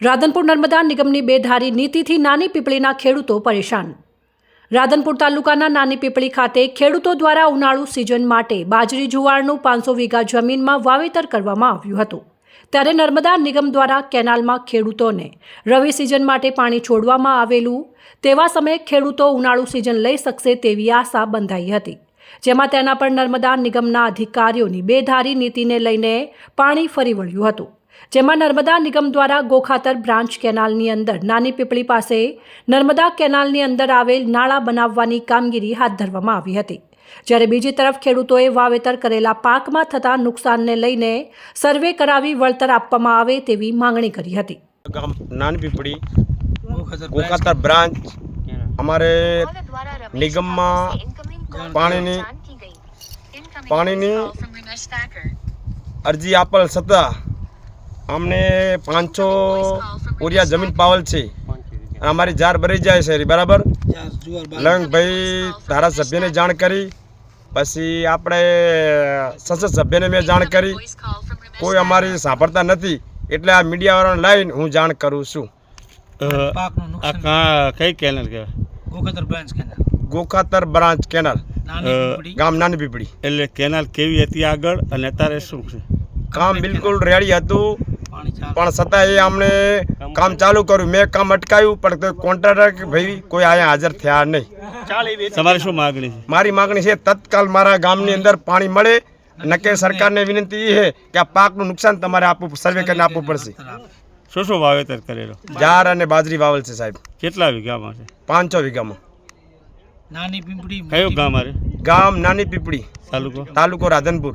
રાધનપુર નર્મદા નિગમની બેધારી નીતિથી નાની પીપળીના ખેડૂતો પરેશાન। રાધનપુર તાલુકાના નાની પીપળી ખાતે ખેડૂતો દ્વારા ઉનાળુ સિઝન માટે બાજરી જુવારનું 500 વીઘા જમીનમાં વાવેતર કરવામાં આવ્યું હતું। ત્યારે નર્મદા નિગમ દ્વારા કેનાલમાં ખેડૂતોને રવિ સિઝન માટે પાણી છોડવામાં આવેલું તેવા સમયે ખેડૂતો ઉનાળુ સિઝન લઈ શકશે તેવી આશા બંધાઈ હતી, જેમાં તેના પર નર્મદા નિગમના અધિકારીઓની બેધારી નીતિને લઈને પાણી ફરી વળ્યું હતું। જેમાં નર્મદા નિગમ દ્વારા ગોખાતર બ્રાન્ચ કેનાલની અંદર નાની પીપળી પાસે નર્મદા કેનાલની અંદર આવેલ નાળા બનાવવાની કામગીરી હાથ ધરવામાં આવી હતી। જ્યારે બીજી તરફ ખેડૂતોએ વાવેતર કરેલા પાકમાં થતા નુકસાનને લઈને સર્વે કરાવી વળતર આપવામાં આવે તેવી માંગણી કરી હતી। નાની પીપળી ગોખાતર બ્રાન્ચ અમારે નિગમમાં પાણીની અરજી આપેલ છતાં અમને 500 ઓરિયા જમીન પાવલ છે। અમારી જાર ભરાઈ જાય છે બરાબર। લંગભાઈ ધારાસભ્યને જાણ કરી, પછી આપણે સંસદ સભ્યને મેં જાણ કરી, કોઈ અમારી સાંભળતા નથી। એટલે આ મીડિયાવાળાને લઈને હું જાણ કરું છું। કઈ કેનાલ કહેવાય? ગોખાતર બ્રાન્ચ કેનાલ, ગામ નાની પીપળી। એટલે કેનાલ કેવી હતી આગળ અને અત્યારે શું છે? કામ બિલકુલ રેડી હતું, પણ છતાં એ અમને કામ ચાલુ કર્યું। મેં કામ અટકાવ્યું, પણ કોન્ટ્રાક્ટર ભાઈ કોઈ અહીંયા હાજર થયા નહીં। તમારી શું માગણી છે? મારી માગણી છે તત્કાલ મારા ગામની અંદર પાણી મળે। નકે સરકારને વિનંતી એ છે કે આ પાકનું નુકસાન તમારે આપવું, સર્વે કરીને આપવું પડશે। શું શું વાવેતર કરેલો? જાર અને બાજરી વાવેલ છે સાહેબ। કેટલા વીઘામાં છે? 500 વીઘામાં। કયું ગામ? ગામ નાની પીપળી, તાલુકો તાલુકો રાધનપુર।